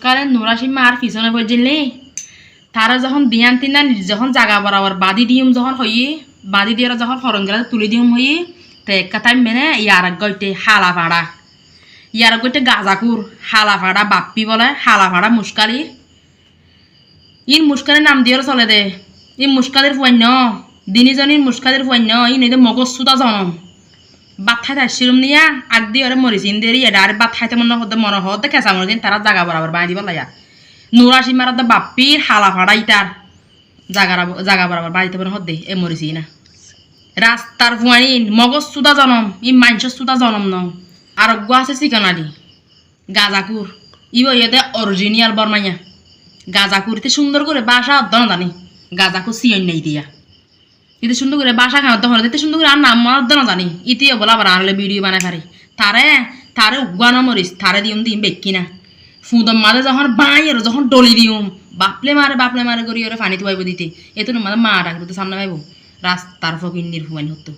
কারণ নুরাসিম মার পিছনে পড়ছিলি তারা যখন দিয়ান তিনান যখন জাগা বরাবর বাদি দিম যখন হইয়ে বাদি দিয়ে যখন হরঙ্গেরা তুলি দিম হইয়ে তো এক কথায় মেনে ইয়ার গইতে হালা ভাড়া ইয়ার গইতে গাজাকুর হালা ভাড়া বাপ্পি বলে হালা ভাড়া মুস্কালির ইন মুস্কালির নাম দিয়ে চলে দে ই মুস্কালির ফুয়ান্য দিনিজনীর মুস্কালির ফুয়ান্য ই নইতে মগজ সুতা জনম বাত খাইতে আসছিলাম নিয়া আগ দিয়ে ওরা মরিচিন দিয়ে এটা আর বাত খাইতে মনে হতে খেঁচা মনে দিন তারা জাগা বরাবর বাঁধি দিব লাইয়া নুরাসিম মারা বাপ্পির হালা ভাড়া ইটার জাগা বরাবর বাড়িতে পারে হদ্দে এ মরিছি না রাস্তার ফুয়াইন মগজ সুতা জনম ই মাংসের সুতা জনম ন আরোগ্য আছে চিকনালি গাজাকুর ই ইয়েতে অরিজিনাল বর্মাইয়া গাজাকুরিতে সুন্দর করে বাসা অর্ধন জানি গাজাকুর সিয়ন নেই দিয়া ইতে সুন্দর করে বাসা খাওয়া হলে এতে সুন্দর করে আর নাম অর্ধন জানি ইতিও বলা আবার আনলে ভিডিও বানায় পারি তারে উগান মরিস তারে দিম বেকি না ফুদম মাঝে যখন বাই আর যখন ডলি দিম বাপলে মারে করি ওরা পানি তো পাইব দিতে এত মানে মা ডাকতে সামনে পাইব রাস্তার ফকির নির্ভুমানি হতো